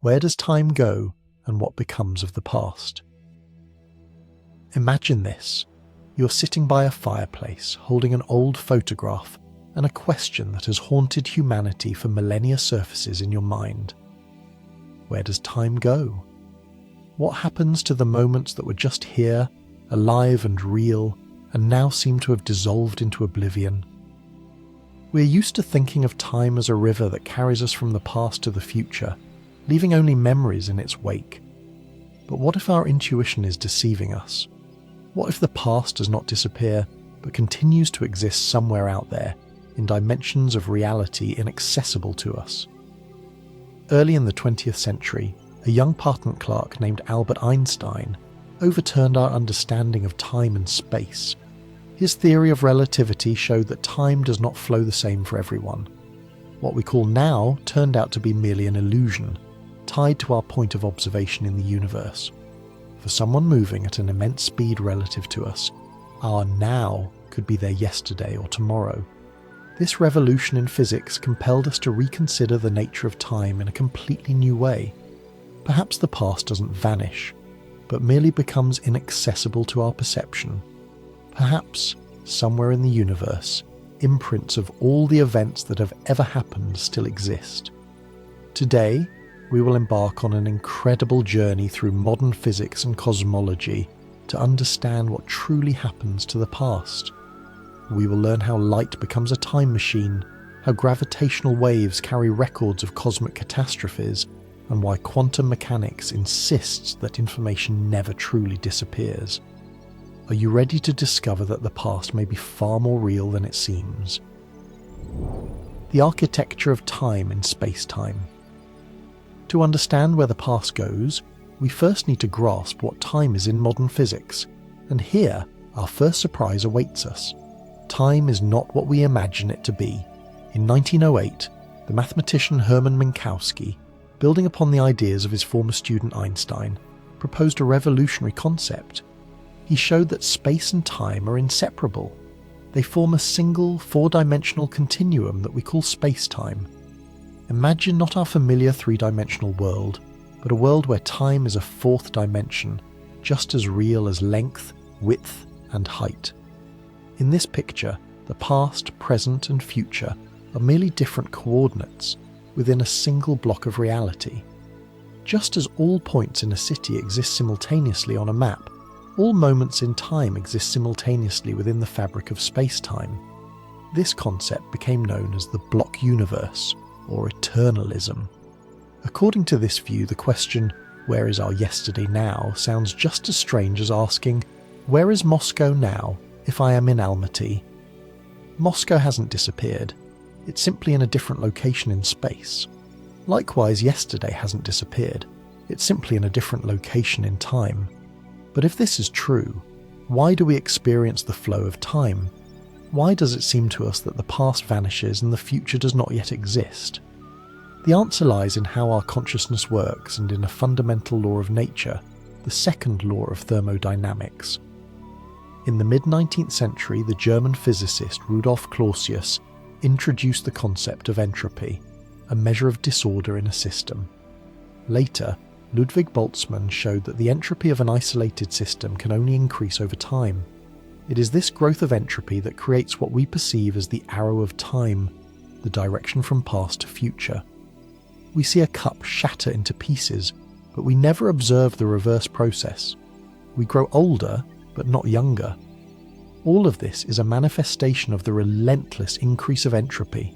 Where does time go, and what becomes of the past? Imagine this. You're sitting by a fireplace, holding an old photograph, and a question that has haunted humanity for millennia surfaces in your mind. Where does time go? What happens to the moments that were just here, alive and real, and now seem to have dissolved into oblivion? We're used to thinking of time as a river that carries us from the past to the future, leaving only memories in its wake. But what if our intuition is deceiving us? What if the past does not disappear, but continues to exist somewhere out there, in dimensions of reality inaccessible to us? Early in the 20th century, a young patent clerk named Albert Einstein overturned our understanding of time and space. His theory of relativity showed that time does not flow the same for everyone. What we call now turned out to be merely an illusion, tied to our point of observation in the universe. For someone moving at an immense speed relative to us, our now could be their yesterday or tomorrow. This revolution in physics compelled us to reconsider the nature of time in a completely new way. Perhaps the past doesn't vanish, but merely becomes inaccessible to our perception. Perhaps, somewhere in the universe, imprints of all the events that have ever happened still exist. Today, we will embark on an incredible journey through modern physics and cosmology to understand what truly happens to the past. We will learn how light becomes a time machine, how gravitational waves carry records of cosmic catastrophes, and why quantum mechanics insists that information never truly disappears. Are you ready to discover that the past may be far more real than it seems? The architecture of time in space-time. To understand where the past goes, we first need to grasp what time is in modern physics, and here our first surprise awaits us. Time is not what we imagine it to be. In 1908, the mathematician Hermann Minkowski, building upon the ideas of his former student Einstein, proposed a revolutionary concept. He showed that space and time are inseparable. They form a single, four-dimensional continuum that we call space-time. Imagine not our familiar three-dimensional world, but a world where time is a fourth dimension, just as real as length, width, and height. In this picture, the past, present, and future are merely different coordinates within a single block of reality. Just as all points in a city exist simultaneously on a map, all moments in time exist simultaneously within the fabric of space-time. This concept became known as the block universe, or eternalism. According to this view, the question, "Where is our yesterday now?" sounds just as strange as asking, "Where is Moscow now if I am in Almaty?" Moscow hasn't disappeared. It's simply in a different location in space. Likewise, yesterday hasn't disappeared. It's simply in a different location in time. But if this is true, why do we experience the flow of time? Why does it seem to us that the past vanishes and the future does not yet exist? The answer lies in how our consciousness works and in a fundamental law of nature, the second law of thermodynamics. In the mid-19th century, the German physicist Rudolf Clausius introduced the concept of entropy, a measure of disorder in a system. Later, Ludwig Boltzmann showed that the entropy of an isolated system can only increase over time. It is this growth of entropy that creates what we perceive as the arrow of time, the direction from past to future. We see a cup shatter into pieces, but we never observe the reverse process. We grow older, but not younger. All of this is a manifestation of the relentless increase of entropy.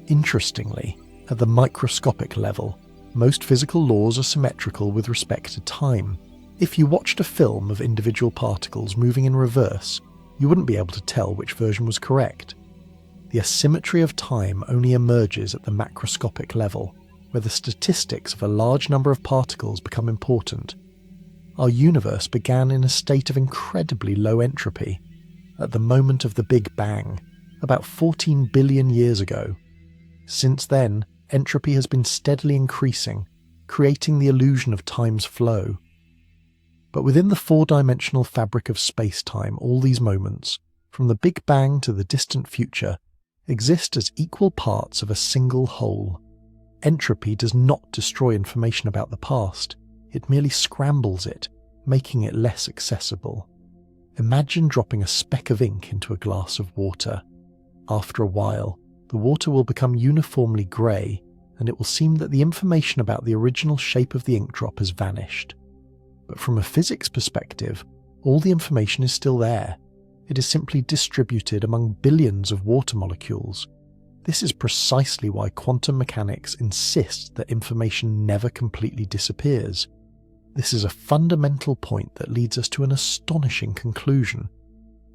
Interestingly, at the microscopic level, most physical laws are symmetrical with respect to time. If you watched a film of individual particles moving in reverse, you wouldn't be able to tell which version was correct. The asymmetry of time only emerges at the macroscopic level, where the statistics of a large number of particles become important. Our universe began in a state of incredibly low entropy, at the moment of the Big Bang, about 14 billion years ago. Since then, entropy has been steadily increasing, creating the illusion of time's flow. But within the four-dimensional fabric of space-time, all these moments, from the Big Bang to the distant future, exist as equal parts of a single whole. Entropy does not destroy information about the past, it merely scrambles it, making it less accessible. Imagine dropping a speck of ink into a glass of water. After a while, the water will become uniformly grey, and it will seem that the information about the original shape of the ink drop has vanished. But from a physics perspective, all the information is still there. It is simply distributed among billions of water molecules. This is precisely why quantum mechanics insists that information never completely disappears. This is a fundamental point that leads us to an astonishing conclusion.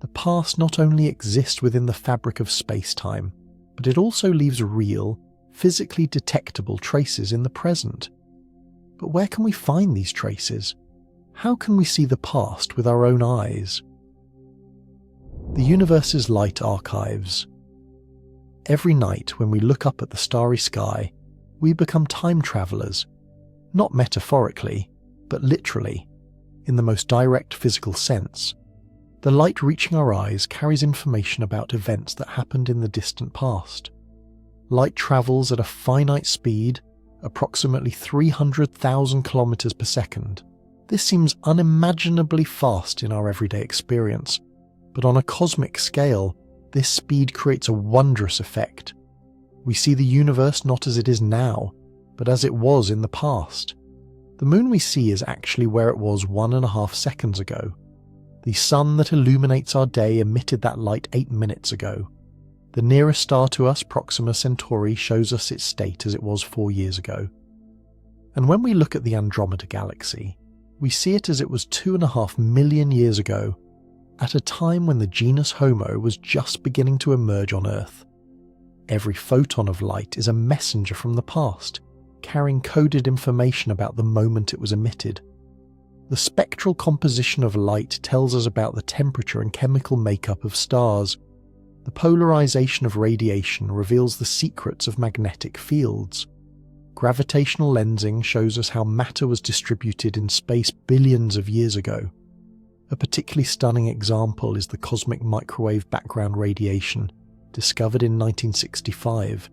The past not only exists within the fabric of space-time, but it also leaves real, physically detectable traces in the present. But where can we find these traces? How can we see the past with our own eyes? The universe's light archives. Every night when we look up at the starry sky, we become time travelers, not metaphorically, but literally, in the most direct physical sense. The light reaching our eyes carries information about events that happened in the distant past. Light travels at a finite speed, approximately 300,000 kilometers per second. This seems unimaginably fast in our everyday experience, but on a cosmic scale, this speed creates a wondrous effect. We see the universe not as it is now, but as it was in the past. The moon we see is actually where it was 1.5 seconds ago. The sun that illuminates our day emitted that light 8 minutes ago. The nearest star to us, Proxima Centauri, shows us its state as it was 4 years ago. And when we look at the Andromeda Galaxy, we see it as it was 2.5 million years ago, at a time when the genus Homo was just beginning to emerge on Earth. Every photon of light is a messenger from the past, carrying coded information about the moment it was emitted. The spectral composition of light tells us about the temperature and chemical makeup of stars. The polarization of radiation reveals the secrets of magnetic fields. Gravitational lensing shows us how matter was distributed in space billions of years ago. A particularly stunning example is the cosmic microwave background radiation, discovered in 1965.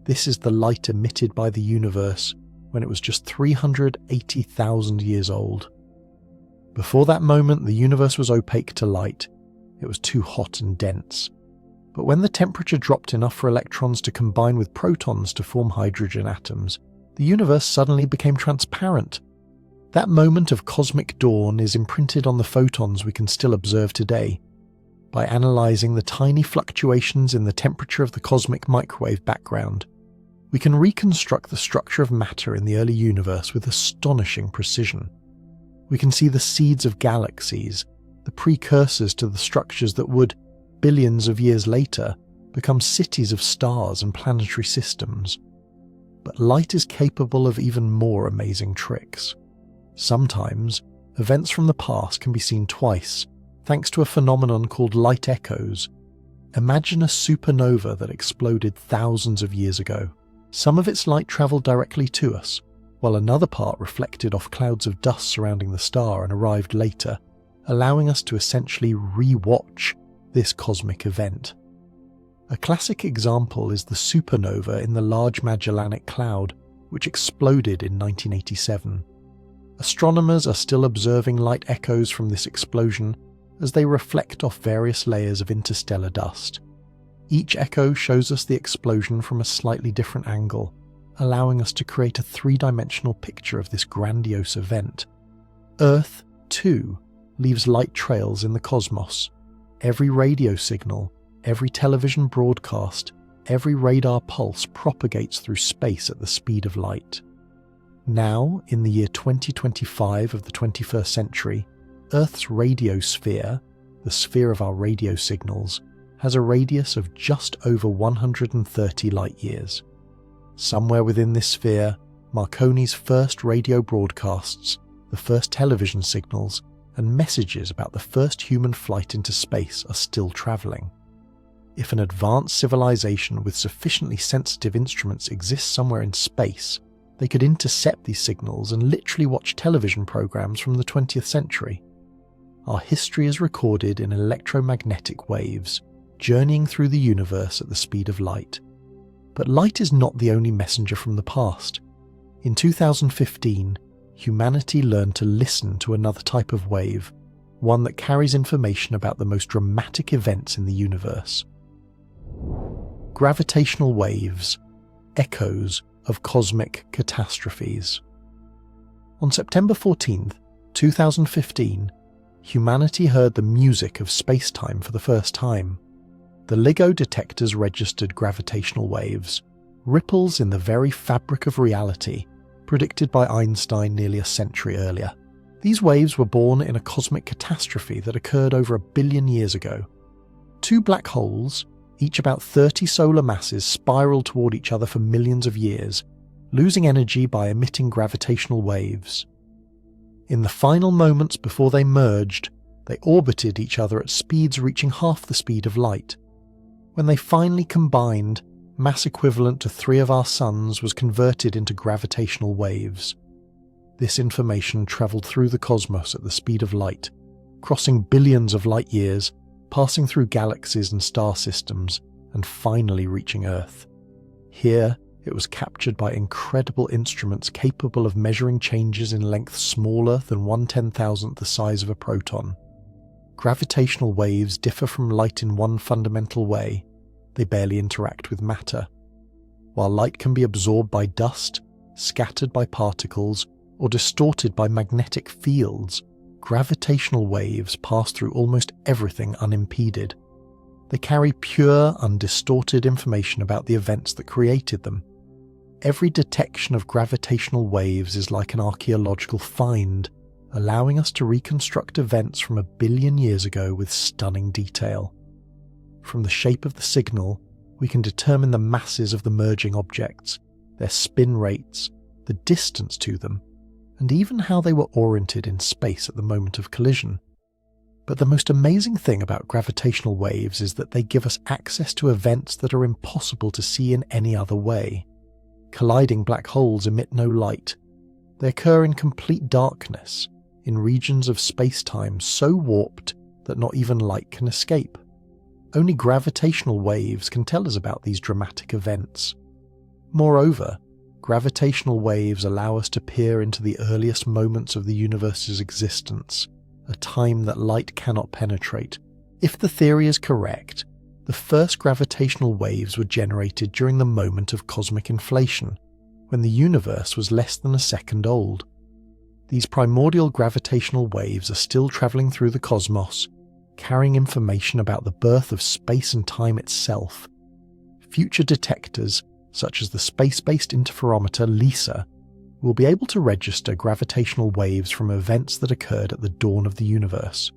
This is the light emitted by the universe when it was just 380,000 years old. Before that moment, the universe was opaque to light. It was too hot and dense. But when the temperature dropped enough for electrons to combine with protons to form hydrogen atoms, the universe suddenly became transparent. That moment of cosmic dawn is imprinted on the photons we can still observe today. By analysing the tiny fluctuations in the temperature of the cosmic microwave background, we can reconstruct the structure of matter in the early universe with astonishing precision. We can see the seeds of galaxies, the precursors to the structures that would, billions of years later, become cities of stars and planetary systems. But light is capable of even more amazing tricks. Sometimes, events from the past can be seen twice, thanks to a phenomenon called light echoes. Imagine a supernova that exploded thousands of years ago. Some of its light travelled directly to us, while another part reflected off clouds of dust surrounding the star and arrived later, allowing us to essentially re-watch this cosmic event. A classic example is the supernova in the Large Magellanic Cloud, which exploded in 1987. Astronomers are still observing light echoes from this explosion as they reflect off various layers of interstellar dust. Each echo shows us the explosion from a slightly different angle, allowing us to create a three-dimensional picture of this grandiose event. Earth, too, leaves light trails in the cosmos. Every radio signal, every television broadcast, every radar pulse propagates through space at the speed of light. Now, in the year 2025 of the 21st century, Earth's radiosphere, the sphere of our radio signals, has a radius of just over 130 light-years. Somewhere within this sphere, Marconi's first radio broadcasts, the first television signals, and messages about the first human flight into space are still travelling. If an advanced civilization with sufficiently sensitive instruments exists somewhere in space, they could intercept these signals and literally watch television programs from the 20th century. Our history is recorded in electromagnetic waves, journeying through the universe at the speed of light. But light is not the only messenger from the past. In 2015, humanity learned to listen to another type of wave, one that carries information about the most dramatic events in the universe. Gravitational waves, echoes of cosmic catastrophes. On September 14th, 2015, humanity heard the music of space-time for the first time. The LIGO detectors registered gravitational waves, ripples in the very fabric of reality, predicted by Einstein nearly a century earlier. These waves were born in a cosmic catastrophe that occurred over 1 billion years ago. Two black holes, each about 30 solar masses, spiraled toward each other for millions of years, losing energy by emitting gravitational waves. In the final moments before they merged, they orbited each other at speeds reaching half the speed of light. When they finally combined, mass equivalent to 3 of our suns was converted into gravitational waves. This information travelled through the cosmos at the speed of light, crossing billions of light years, passing through galaxies and star systems, and finally reaching Earth. Here, it was captured by incredible instruments capable of measuring changes in length smaller than 1/10,000th the size of a proton. Gravitational waves differ from light in one fundamental way: they barely interact with matter. While light can be absorbed by dust, scattered by particles, or distorted by magnetic fields, gravitational waves pass through almost everything unimpeded. They carry pure, undistorted information about the events that created them. Every detection of gravitational waves is like an archaeological find, allowing us to reconstruct events from 1 billion years ago with stunning detail. From the shape of the signal, we can determine the masses of the merging objects, their spin rates, the distance to them, and even how they were oriented in space at the moment of collision. But the most amazing thing about gravitational waves is that they give us access to events that are impossible to see in any other way. Colliding black holes emit no light. They occur in complete darkness, in regions of space-time so warped that not even light can escape. Only gravitational waves can tell us about these dramatic events. Moreover, gravitational waves allow us to peer into the earliest moments of the universe's existence, a time that light cannot penetrate. If the theory is correct, the first gravitational waves were generated during the moment of cosmic inflation, when the universe was less than a second old. These primordial gravitational waves are still travelling through the cosmos, carrying information about the birth of space and time itself. Future detectors, such as the space-based interferometer LISA, will be able to register gravitational waves from events that occurred at the dawn of the universe.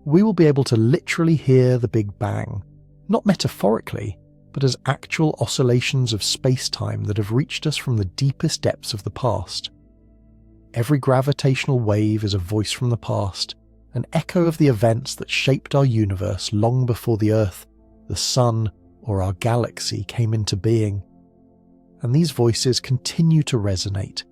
We will be able to literally hear the Big Bang, not metaphorically, but as actual oscillations of space-time that have reached us from the deepest depths of the past. Every gravitational wave is a voice from the past, an echo of the events that shaped our universe long before the Earth, the Sun, or our galaxy came into being. And these voices continue to resonate,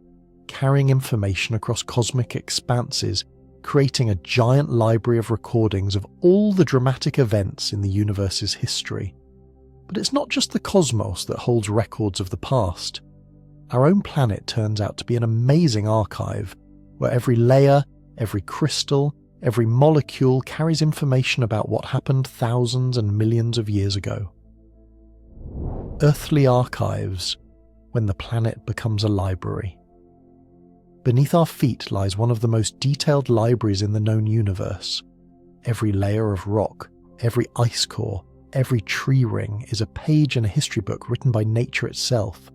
carrying information across cosmic expanses, creating a giant library of recordings of all the dramatic events in the universe's history. But it's not just the cosmos that holds records of the past. Our own planet turns out to be an amazing archive, where every layer, every crystal, every molecule carries information about what happened thousands and millions of years ago. Earthly archives, when the planet becomes a library. Beneath our feet lies one of the most detailed libraries in the known universe. Every layer of rock, every ice core, every tree ring is a page in a history book written by nature itself.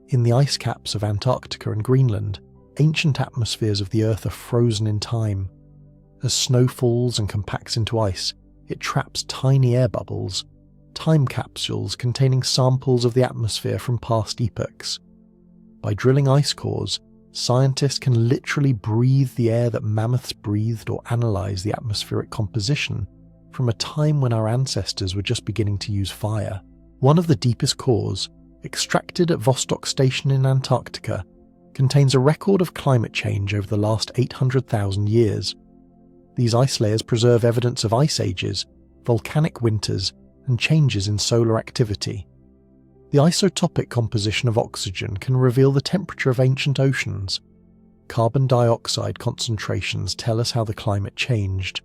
In the ice caps of Antarctica and Greenland, ancient atmospheres of the Earth are frozen in time. As snow falls and compacts into ice, it traps tiny air bubbles, time capsules containing samples of the atmosphere from past epochs. By drilling ice cores, scientists can literally breathe the air that mammoths breathed or analyze the atmospheric composition from a time when our ancestors were just beginning to use fire. One of the deepest cores, extracted at Vostok Station in Antarctica, contains a record of climate change over the last 800,000 years. These ice layers preserve evidence of ice ages, volcanic winters, and changes in solar activity. The isotopic composition of oxygen can reveal the temperature of ancient oceans. Carbon dioxide concentrations tell us how the climate changed.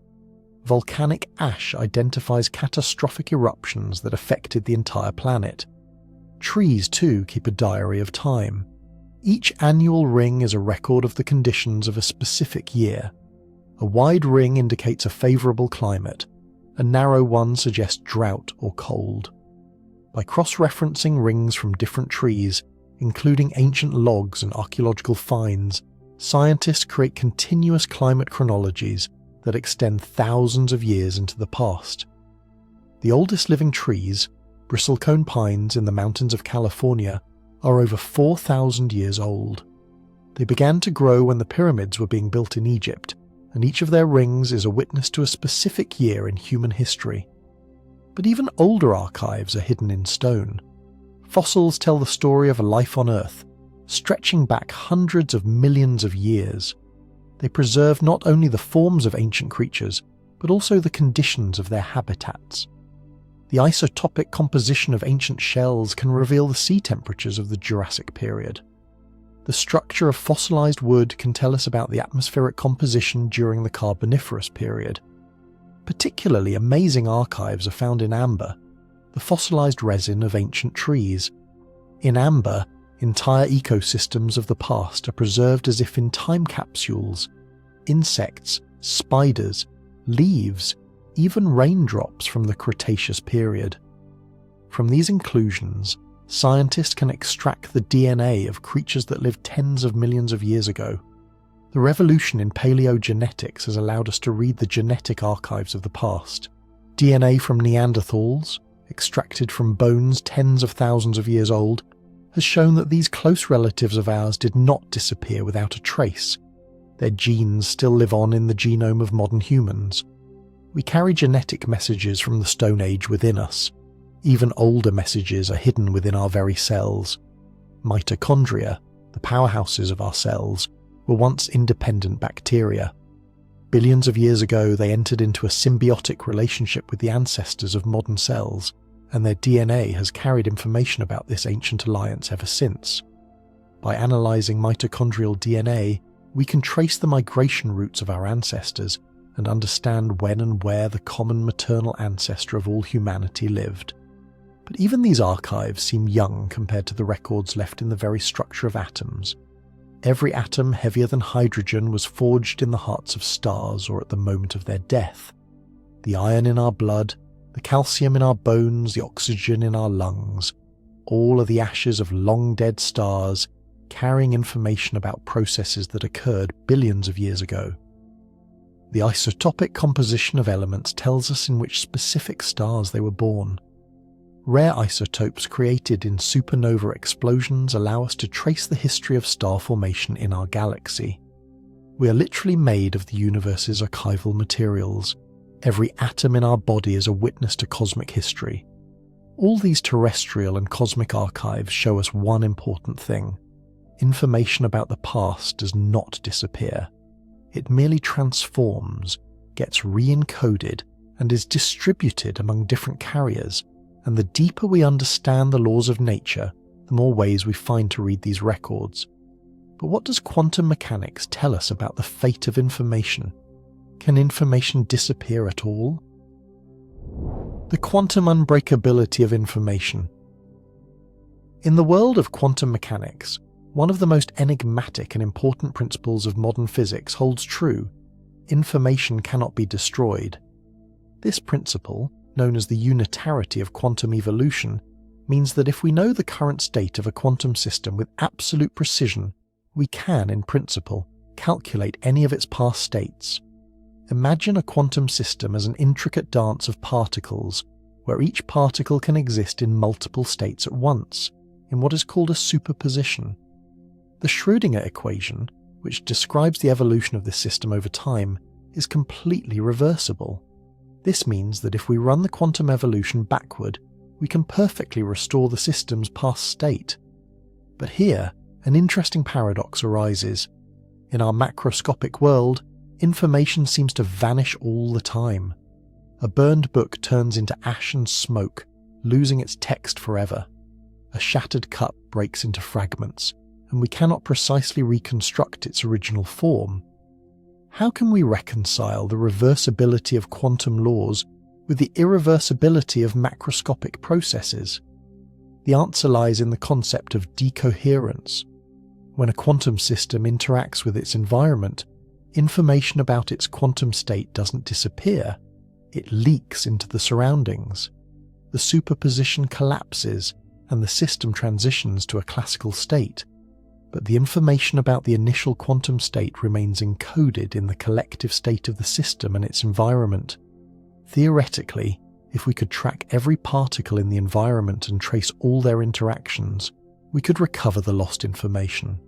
Volcanic ash identifies catastrophic eruptions that affected the entire planet. Trees, too, keep a diary of time. Each annual ring is a record of the conditions of a specific year. A wide ring indicates a favourable climate. A narrow one suggests drought or cold. By cross-referencing rings from different trees, including ancient logs and archaeological finds, scientists create continuous climate chronologies that extend thousands of years into the past. The oldest living trees, bristlecone pines in the mountains of California, are over 4,000 years old. They began to grow when the pyramids were being built in Egypt, and each of their rings is a witness to a specific year in human history. But even older archives are hidden in stone. Fossils tell the story of a life on Earth, stretching back hundreds of millions of years. They preserve not only the forms of ancient creatures, but also the conditions of their habitats. The isotopic composition of ancient shells can reveal the sea temperatures of the Jurassic period. The structure of fossilized wood can tell us about the atmospheric composition during the Carboniferous period. Particularly amazing archives are found in amber, the fossilized resin of ancient trees. In amber, entire ecosystems of the past are preserved as if in time capsules. Insects, spiders, leaves, even raindrops from the Cretaceous period. From these inclusions, scientists can extract the DNA of creatures that lived tens of millions of years ago. The revolution in paleogenetics has allowed us to read the genetic archives of the past. DNA from Neanderthals, extracted from bones tens of thousands of years old, has shown that these close relatives of ours did not disappear without a trace. Their genes still live on in the genome of modern humans. We carry genetic messages from the Stone Age within us. Even older messages are hidden within our very cells. Mitochondria, the powerhouses of our cells, were once independent bacteria. Billions of years ago, they entered into a symbiotic relationship with the ancestors of modern cells, and their DNA has carried information about this ancient alliance ever since. By analysing mitochondrial DNA, we can trace the migration routes of our ancestors and understand when and where the common maternal ancestor of all humanity lived. But even these archives seem young compared to the records left in the very structure of atoms. Every atom heavier than hydrogen was forged in the hearts of stars or at the moment of their death. The iron in our blood, the calcium in our bones, the oxygen in our lungs, all are the ashes of long-dead stars, carrying information about processes that occurred billions of years ago. The isotopic composition of elements tells us in which specific stars they were born. Rare isotopes created in supernova explosions allow us to trace the history of star formation in our galaxy. We are literally made of the universe's archival materials. Every atom in our body is a witness to cosmic history. All these terrestrial and cosmic archives show us one important thing. Information about the past does not disappear. It merely transforms, gets re-encoded, and is distributed among different carriers. And the deeper we understand the laws of nature, the more ways we find to read these records. But what does quantum mechanics tell us about the fate of information? Can information disappear at all? The quantum unbreakability of information. In the world of quantum mechanics, one of the most enigmatic and important principles of modern physics holds true: information cannot be destroyed. This principle, known as the unitarity of quantum evolution, means that if we know the current state of a quantum system with absolute precision, we can, in principle, calculate any of its past states. Imagine a quantum system as an intricate dance of particles, where each particle can exist in multiple states at once, in what is called a superposition. The Schrödinger equation, which describes the evolution of this system over time, is completely reversible. This means that if we run the quantum evolution backward, we can perfectly restore the system's past state. But here, an interesting paradox arises. In our macroscopic world, information seems to vanish all the time. A burned book turns into ash and smoke, losing its text forever. A shattered cup breaks into fragments, and we cannot precisely reconstruct its original form. How can we reconcile the reversibility of quantum laws with the irreversibility of macroscopic processes? The answer lies in the concept of decoherence. When a quantum system interacts with its environment, information about its quantum state doesn't disappear, it leaks into the surroundings. The superposition collapses and the system transitions to a classical state, but the information about the initial quantum state remains encoded in the collective state of the system and its environment. Theoretically, if we could track every particle in the environment and trace all their interactions, we could recover the lost information.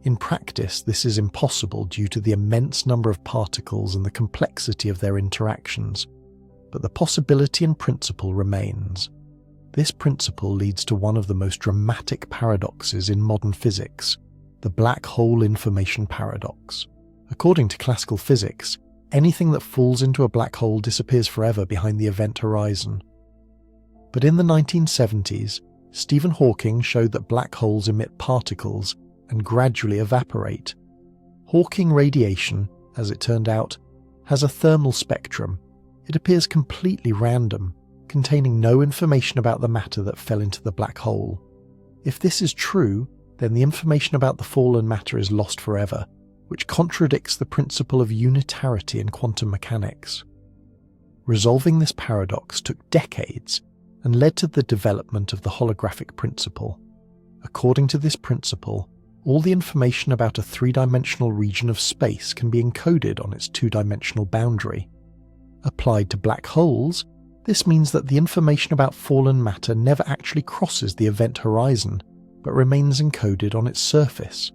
In practice, this is impossible due to the immense number of particles and the complexity of their interactions, but the possibility in principle remains. This principle leads to one of the most dramatic paradoxes in modern physics, the black hole information paradox. According to classical physics, anything that falls into a black hole disappears forever behind the event horizon. But in the 1970s, Stephen Hawking showed that black holes emit particles and gradually evaporate. Hawking radiation, as it turned out, has a thermal spectrum. It appears completely random, containing no information about the matter that fell into the black hole. If this is true, then the information about the fallen matter is lost forever, which contradicts the principle of unitarity in quantum mechanics. Resolving this paradox took decades and led to the development of the holographic principle. According to this principle, all the information about a three-dimensional region of space can be encoded on its two-dimensional boundary. Applied to black holes, this means that the information about fallen matter never actually crosses the event horizon, but remains encoded on its surface.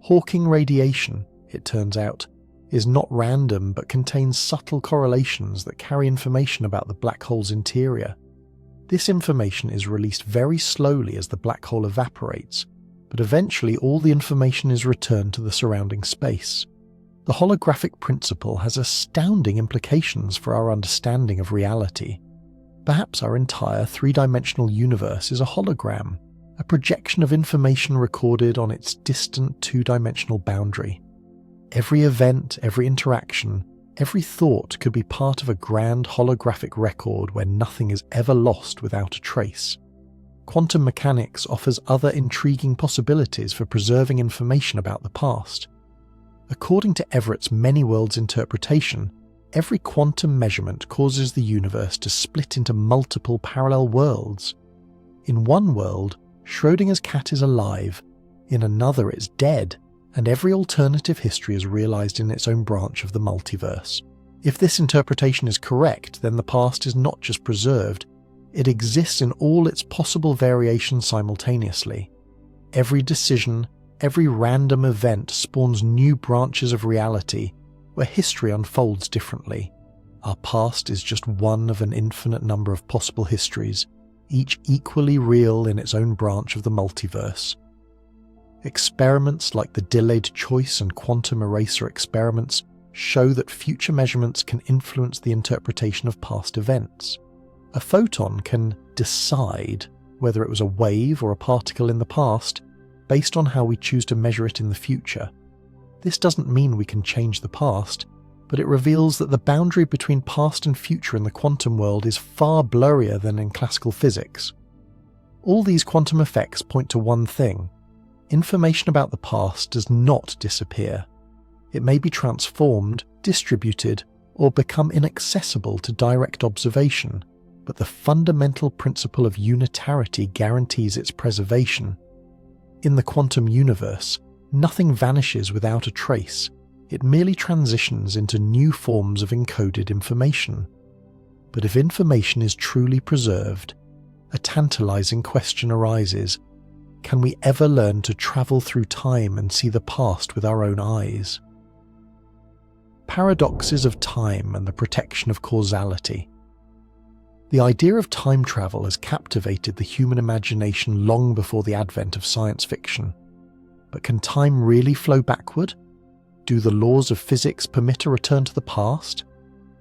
Hawking radiation, it turns out, is not random but contains subtle correlations that carry information about the black hole's interior. This information is released very slowly as the black hole evaporates, but eventually all the information is returned to the surrounding space. The holographic principle has astounding implications for our understanding of reality. Perhaps our entire three-dimensional universe is a hologram, a projection of information recorded on its distant two-dimensional boundary. Every event, every interaction, every thought could be part of a grand holographic record where nothing is ever lost without a trace. Quantum mechanics offers other intriguing possibilities for preserving information about the past. According to Everett's many worlds interpretation, every quantum measurement causes the universe to split into multiple parallel worlds. In one world, Schrödinger's cat is alive, in another it's dead, and every alternative history is realized in its own branch of the multiverse. If this interpretation is correct, then the past is not just preserved, it exists in all its possible variations simultaneously. Every decision, every random event spawns new branches of reality, where history unfolds differently. Our past is just one of an infinite number of possible histories, each equally real in its own branch of the multiverse. Experiments like the delayed choice and quantum eraser experiments show that future measurements can influence the interpretation of past events. A photon can decide whether it was a wave or a particle in the past based on how we choose to measure it in the future. This doesn't mean we can change the past, but it reveals that the boundary between past and future in the quantum world is far blurrier than in classical physics. All these quantum effects point to one thing: information about the past does not disappear. It may be transformed, distributed, or become inaccessible to direct observation, but the fundamental principle of unitarity guarantees its preservation. In the quantum universe, nothing vanishes without a trace. It merely transitions into new forms of encoded information. But if information is truly preserved, a tantalizing question arises: can we ever learn to travel through time and see the past with our own eyes? Paradoxes of time and the protection of causality. The idea of time travel has captivated the human imagination long before the advent of science fiction. But can time really flow backward? Do the laws of physics permit a return to the past?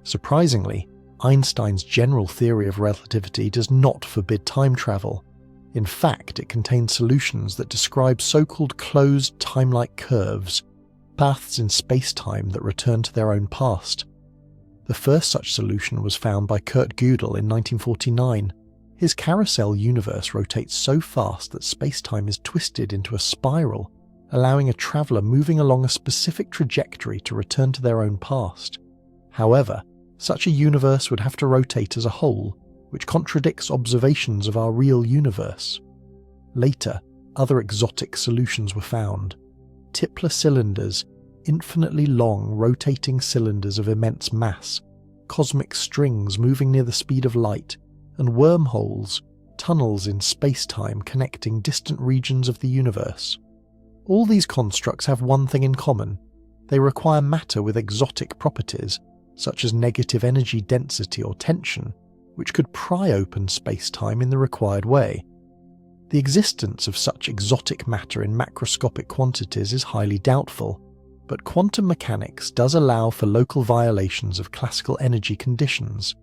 Surprisingly, Einstein's general theory of relativity does not forbid time travel. In fact, it contains solutions that describe so-called closed time-like curves, paths in space-time that return to their own past. The first such solution was found by Kurt Gödel in 1949. His carousel universe rotates so fast that space-time is twisted into a spiral, allowing a traveller moving along a specific trajectory to return to their own past. However, such a universe would have to rotate as a whole, which contradicts observations of our real universe. Later, other exotic solutions were found. Tipler cylinders, infinitely long rotating cylinders of immense mass, cosmic strings moving near the speed of light, and wormholes, tunnels in space-time connecting distant regions of the universe. All these constructs have one thing in common: they require matter with exotic properties, such as negative energy density or tension, which could pry open space-time in the required way. The existence of such exotic matter in macroscopic quantities is highly doubtful, but quantum mechanics does allow for local violations of classical energy conditions.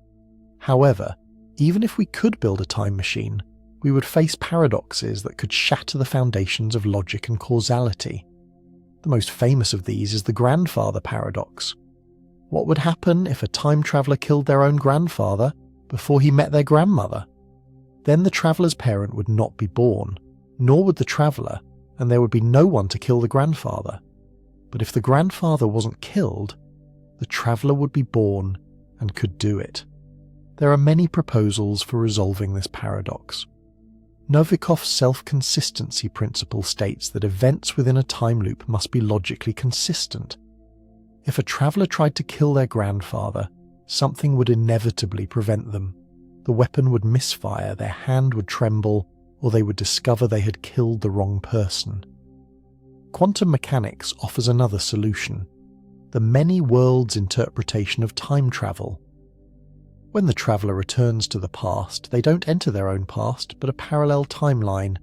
However, even if we could build a time machine, we would face paradoxes that could shatter the foundations of logic and causality. The most famous of these is the grandfather paradox. What would happen if a time traveller killed their own grandfather before he met their grandmother? Then the traveller's parent would not be born, nor would the traveller, and there would be no one to kill the grandfather. But if the grandfather wasn't killed, the traveller would be born and could do it. There are many proposals for resolving this paradox. Novikov's self-consistency principle states that events within a time loop must be logically consistent. If a traveller tried to kill their grandfather, something would inevitably prevent them. The weapon would misfire, their hand would tremble, or they would discover they had killed the wrong person. Quantum mechanics offers another solution: the many worlds interpretation of time travel. When the traveller returns to the past, they don't enter their own past, but a parallel timeline.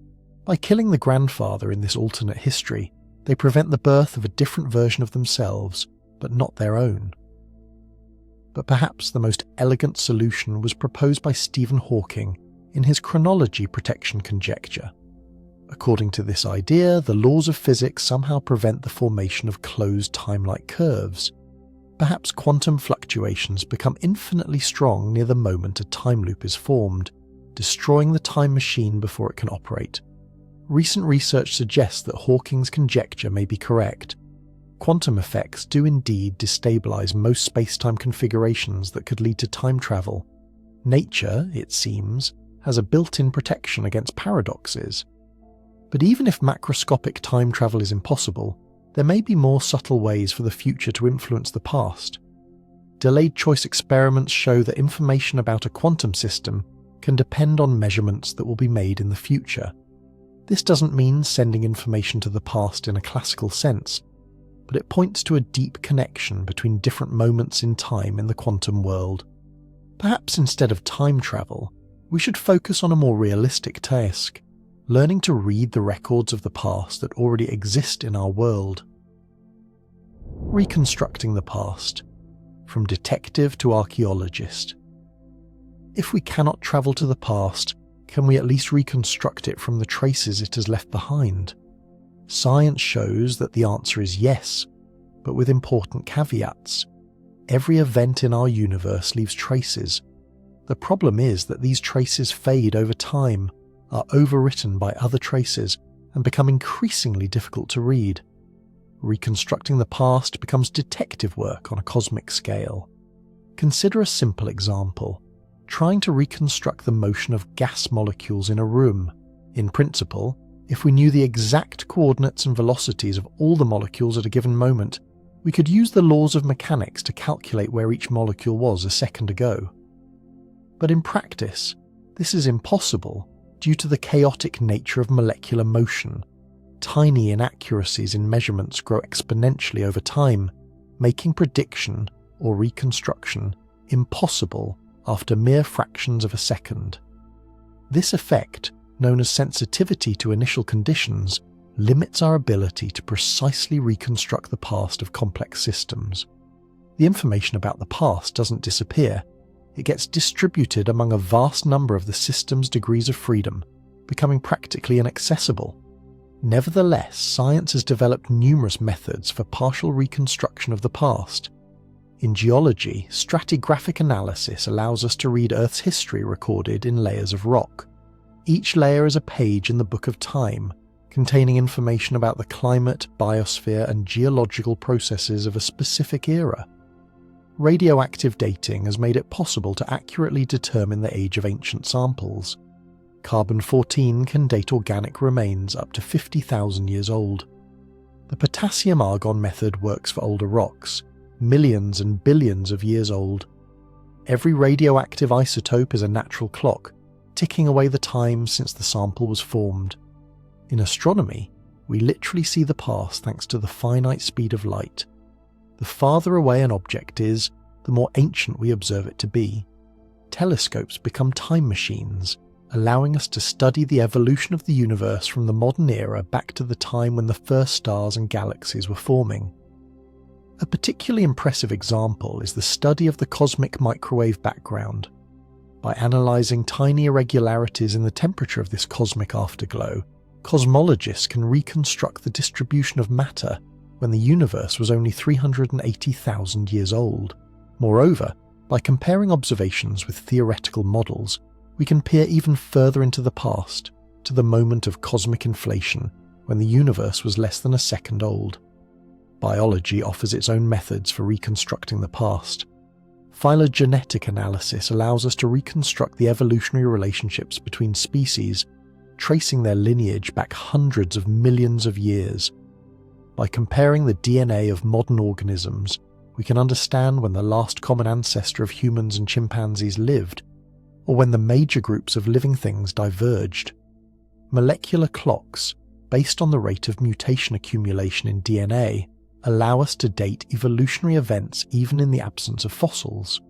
By killing the grandfather in this alternate history, they prevent the birth of a different version of themselves, but not their own. But perhaps the most elegant solution was proposed by Stephen Hawking in his chronology protection conjecture. According to this idea, the laws of physics somehow prevent the formation of closed time-like curves. Perhaps quantum fluctuations become infinitely strong near the moment a time loop is formed, destroying the time machine before it can operate. Recent research suggests that Hawking's conjecture may be correct. Quantum effects do indeed destabilize most space-time configurations that could lead to time travel. Nature, it seems, has a built-in protection against paradoxes. But even if macroscopic time travel is impossible, there may be more subtle ways for the future to influence the past. Delayed choice experiments show that information about a quantum system can depend on measurements that will be made in the future. This doesn't mean sending information to the past in a classical sense, but it points to a deep connection between different moments in time in the quantum world. Perhaps instead of time travel, we should focus on a more realistic task: learning to read the records of the past that already exist in our world. Reconstructing the past, from detective to archaeologist. If we cannot travel to the past, can we at least reconstruct it from the traces it has left behind? Science shows that the answer is yes, but with important caveats. Every event in our universe leaves traces. The problem is that these traces fade over time, are overwritten by other traces, and become increasingly difficult to read. Reconstructing the past becomes detective work on a cosmic scale. Consider a simple example: trying to reconstruct the motion of gas molecules in a room. In principle, if we knew the exact coordinates and velocities of all the molecules at a given moment, we could use the laws of mechanics to calculate where each molecule was a second ago. But in practice, this is impossible due to the chaotic nature of molecular motion. Tiny inaccuracies in measurements grow exponentially over time, making prediction or reconstruction impossible after mere fractions of a second. This effect, known as sensitivity to initial conditions, limits our ability to precisely reconstruct the past of complex systems. The information about the past doesn't disappear. It gets distributed among a vast number of the system's degrees of freedom, becoming practically inaccessible. Nevertheless, science has developed numerous methods for partial reconstruction of the past. In geology, stratigraphic analysis allows us to read Earth's history recorded in layers of rock. Each layer is a page in the book of time, containing information about the climate, biosphere, and geological processes of a specific era. Radioactive dating has made it possible to accurately determine the age of ancient samples. Carbon-14 can date organic remains up to 50,000 years old. The potassium-argon method works for older rocks, millions and billions of years old. Every radioactive isotope is a natural clock, ticking away the time since the sample was formed. In astronomy, we literally see the past thanks to the finite speed of light. The farther away an object is, the more ancient we observe it to be. Telescopes become time machines, allowing us to study the evolution of the universe from the modern era back to the time when the first stars and galaxies were forming. A particularly impressive example is the study of the cosmic microwave background. By analysing tiny irregularities in the temperature of this cosmic afterglow, cosmologists can reconstruct the distribution of matter when the universe was only 380,000 years old. Moreover, by comparing observations with theoretical models, we can peer even further into the past, to the moment of cosmic inflation, when the universe was less than a second old. Biology offers its own methods for reconstructing the past. Phylogenetic analysis allows us to reconstruct the evolutionary relationships between species, tracing their lineage back hundreds of millions of years. By comparing the DNA of modern organisms, we can understand when the last common ancestor of humans and chimpanzees lived, or when the major groups of living things diverged. Molecular clocks, based on the rate of mutation accumulation in DNA, allow us to date evolutionary events even in the absence of fossils.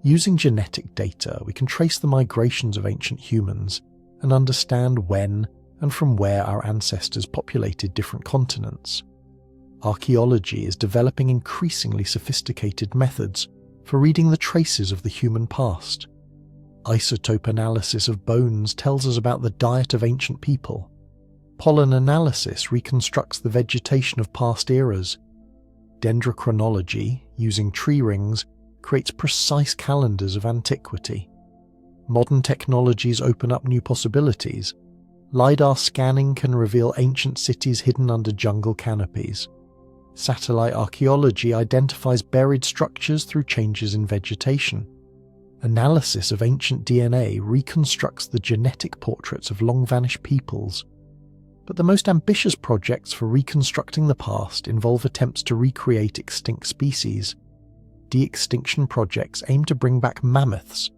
Using genetic data, we can trace the migrations of ancient humans and understand when and from where our ancestors populated different continents. Archaeology is developing increasingly sophisticated methods for reading the traces of the human past. Isotope analysis of bones tells us about the diet of ancient people. Pollen analysis reconstructs the vegetation of past eras. Dendrochronology, using tree rings, creates precise calendars of antiquity. Modern technologies open up new possibilities. LiDAR scanning can reveal ancient cities hidden under jungle canopies. Satellite archaeology identifies buried structures through changes in vegetation. Analysis of ancient DNA reconstructs the genetic portraits of long-vanished peoples. But the most ambitious projects for reconstructing the past involve attempts to recreate extinct species. De-extinction projects aim to bring back mammoths,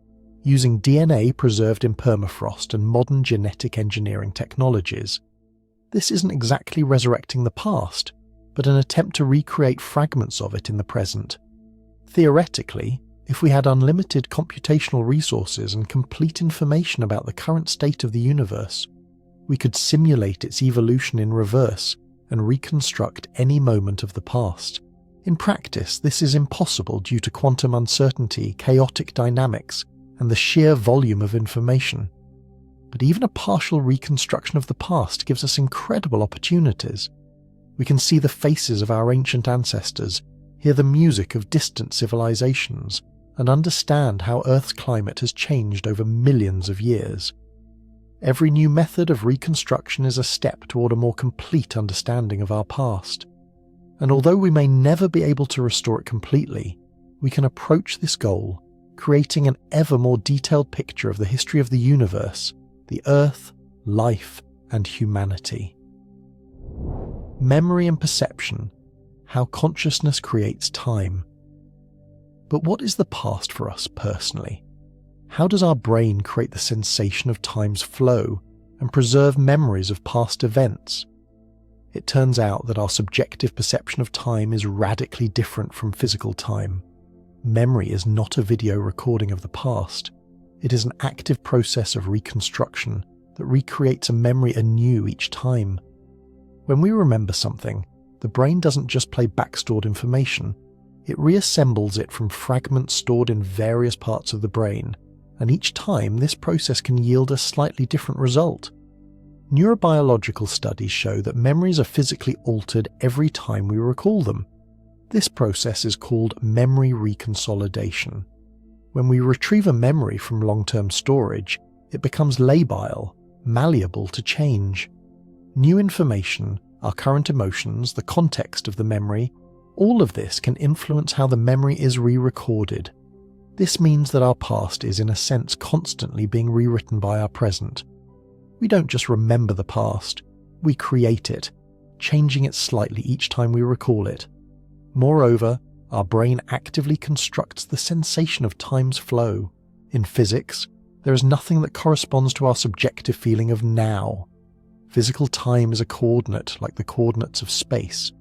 using DNA preserved in permafrost and modern genetic engineering technologies. This isn't exactly resurrecting the past, but an attempt to recreate fragments of it in the present. Theoretically, if we had unlimited computational resources and complete information about the current state of the universe, we could simulate its evolution in reverse and reconstruct any moment of the past. In practice, this is impossible due to quantum uncertainty, chaotic dynamics, and the sheer volume of information. But even a partial reconstruction of the past gives us incredible opportunities. We can see the faces of our ancient ancestors, hear the music of distant civilizations, and understand how Earth's climate has changed over millions of years. Every new method of reconstruction is a step toward a more complete understanding of our past. And although we may never be able to restore it completely, we can approach this goal, creating an ever more detailed picture of the history of the universe, the Earth, life, and humanity. Memory and perception, how consciousness creates time. But what is the past for us personally? How does our brain create the sensation of time's flow and preserve memories of past events? It turns out that our subjective perception of time is radically different from physical time. Memory is not a video recording of the past. It is an active process of reconstruction that recreates a memory anew each time. When we remember something, the brain doesn't just play back stored information, it reassembles it from fragments stored in various parts of the brain, and each time this process can yield a slightly different result. Neurobiological studies show that memories are physically altered every time we recall them. This process is called memory reconsolidation. When we retrieve a memory from long-term storage, it becomes labile, malleable to change. New information, our current emotions, the context of the memory, all of this can influence how the memory is re-recorded. This means that our past is in a sense constantly being rewritten by our present. We don't just remember the past, we create it, changing it slightly each time we recall it. Moreover, our brain actively constructs the sensation of time's flow. In physics, there is nothing that corresponds to our subjective feeling of now. Physical time is a coordinate like the coordinates of space,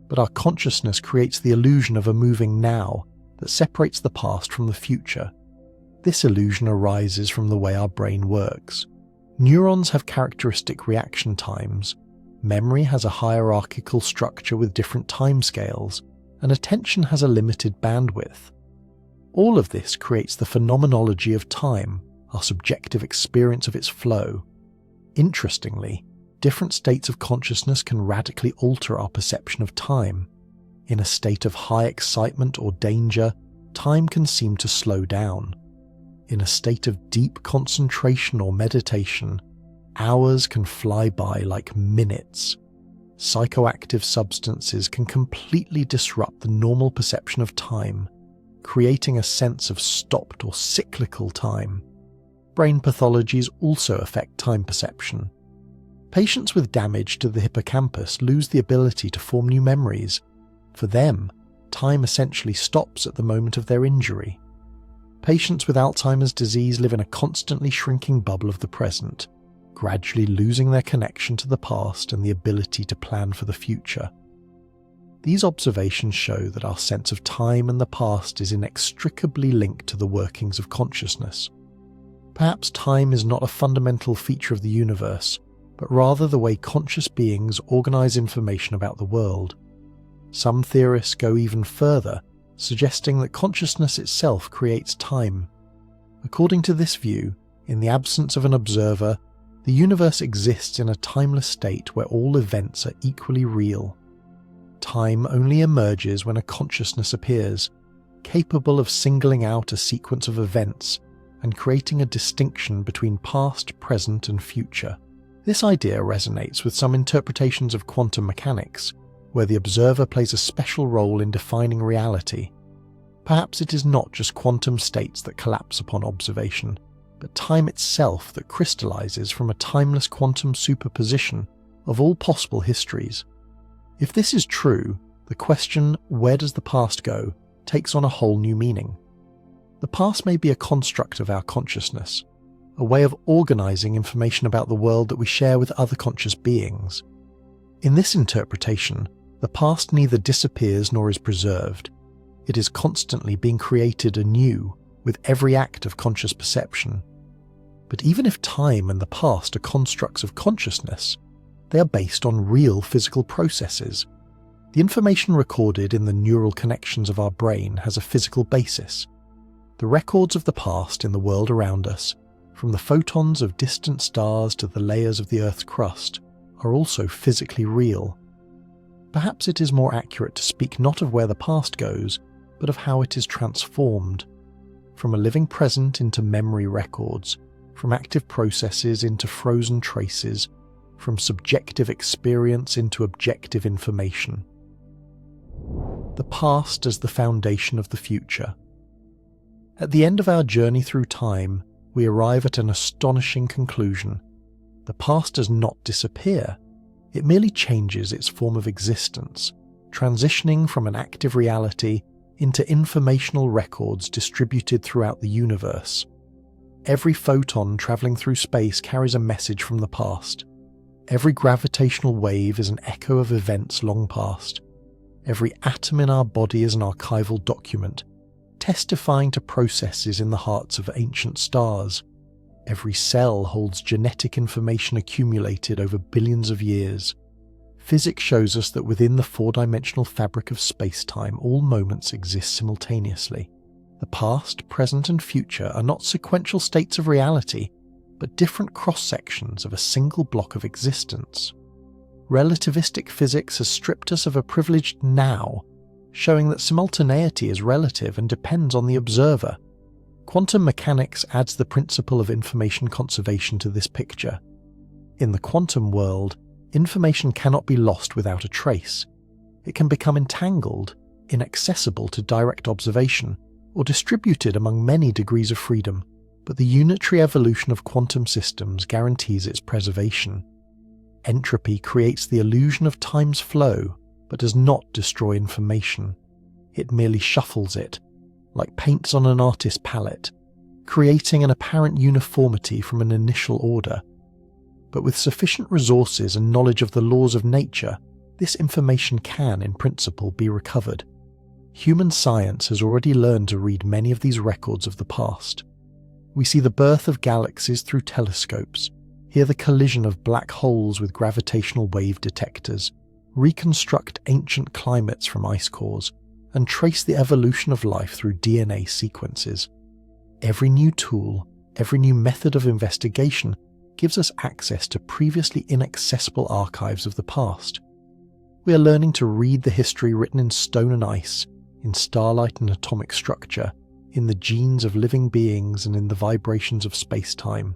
but our consciousness creates the illusion of a moving now that separates the past from the future. This illusion arises from the way our brain works. Neurons have characteristic reaction times, memory has a hierarchical structure with different timescales, and attention has a limited bandwidth. All of this creates the phenomenology of time, our subjective experience of its flow. Interestingly, different states of consciousness can radically alter our perception of time. In a state of high excitement or danger, time can seem to slow down. In a state of deep concentration or meditation, hours can fly by like minutes. Psychoactive substances can completely disrupt the normal perception of time, creating a sense of stopped or cyclical time. Brain pathologies also affect time perception. Patients with damage to the hippocampus lose the ability to form new memories. For them, time essentially stops at the moment of their injury. Patients with Alzheimer's disease live in a constantly shrinking bubble of the present, gradually losing their connection to the past and the ability to plan for the future. These observations show that our sense of time and the past is inextricably linked to the workings of consciousness. Perhaps time is not a fundamental feature of the universe, but rather the way conscious beings organize information about the world. Some theorists go even further, suggesting that consciousness itself creates time. According to this view, in the absence of an observer, the universe exists in a timeless state where all events are equally real. Time only emerges when a consciousness appears, capable of singling out a sequence of events and creating a distinction between past, present, and future. This idea resonates with some interpretations of quantum mechanics, where the observer plays a special role in defining reality. Perhaps it is not just quantum states that collapse upon observation, but time itself that crystallizes from a timeless quantum superposition of all possible histories. If this is true, the question, where does the past go, takes on a whole new meaning. The past may be a construct of our consciousness, a way of organizing information about the world that we share with other conscious beings. In this interpretation, the past neither disappears nor is preserved. It is constantly being created anew with every act of conscious perception. But even if time and the past are constructs of consciousness, they are based on real physical processes. The information recorded in the neural connections of our brain has a physical basis. The records of the past in the world around us, from the photons of distant stars to the layers of the Earth's crust, are also physically real. Perhaps it is more accurate to speak not of where the past goes, but of how it is transformed. From a living present into memory records, from active processes into frozen traces, from subjective experience into objective information. The past as the foundation of the future. At the end of our journey through time, we arrive at an astonishing conclusion. The past does not disappear. It merely changes its form of existence, transitioning from an active reality into informational records distributed throughout the universe. Every photon traveling through space carries a message from the past. Every gravitational wave is an echo of events long past. Every atom in our body is an archival document, testifying to processes in the hearts of ancient stars. Every cell holds genetic information accumulated over billions of years. Physics shows us that within the four-dimensional fabric of space-time, all moments exist simultaneously. The past, present, and future are not sequential states of reality. but different cross-sections of a single block of existence. Relativistic physics has stripped us of a privileged now, showing that simultaneity is relative and depends on the observer. Quantum mechanics adds the principle of information conservation to this picture. In the quantum world, information cannot be lost without a trace. It can become entangled, inaccessible to direct observation, or distributed among many degrees of freedom, but the unitary evolution of quantum systems guarantees its preservation. Entropy creates the illusion of time's flow, but does not destroy information. It merely shuffles it, like paints on an artist's palette, creating an apparent uniformity from an initial order. But with sufficient resources and knowledge of the laws of nature, this information can, in principle, be recovered. Human science has already learned to read many of these records of the past. We see the birth of galaxies through telescopes, hear the collision of black holes with gravitational wave detectors, reconstruct ancient climates from ice cores, and trace the evolution of life through DNA sequences. Every new tool, every new method of investigation gives us access to previously inaccessible archives of the past. We are learning to read the history written in stone and ice, in starlight and atomic structure, in the genes of living beings and in the vibrations of space-time.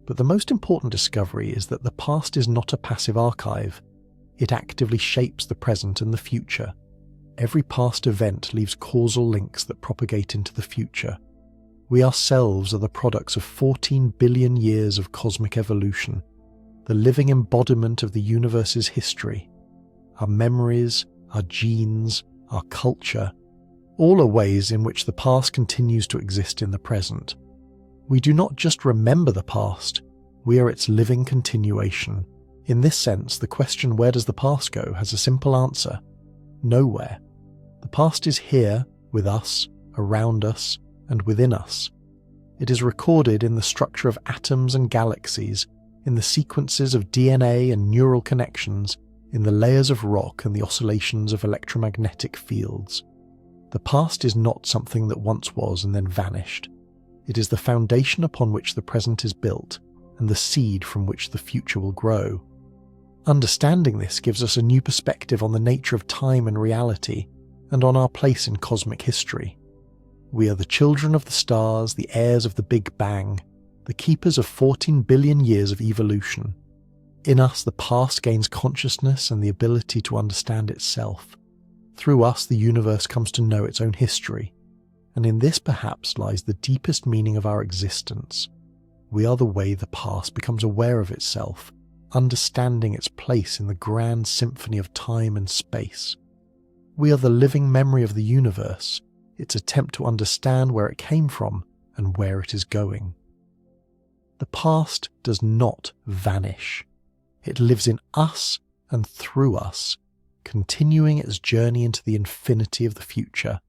But the most important discovery is that the past is not a passive archive. It actively shapes the present and the future. Every past event leaves causal links that propagate into the future. We ourselves are the products of 14 billion years of cosmic evolution, the living embodiment of the universe's history. Our memories, our genes, our culture, all are ways in which the past continues to exist in the present. We do not just remember the past, we are its living continuation. In this sense, the question "where does the past go?" has a simple answer: nowhere. The past is here, with us, around us, and within us. It is recorded in the structure of atoms and galaxies, in the sequences of DNA and neural connections, in the layers of rock and the oscillations of electromagnetic fields. The past is not something that once was and then vanished. It is the foundation upon which the present is built, and the seed from which the future will grow. Understanding this gives us a new perspective on the nature of time and reality, and on our place in cosmic history. We are the children of the stars, the heirs of the Big Bang, the keepers of 14 billion years of evolution. In us, the past gains consciousness and the ability to understand itself. Through us, the universe comes to know its own history, and in this perhaps lies the deepest meaning of our existence. We are the way the past becomes aware of itself, understanding its place in the grand symphony of time and space. We are the living memory of the universe, its attempt to understand where it came from and where it is going. The past does not vanish. It lives in us and through us, continuing its journey into the infinity of the future.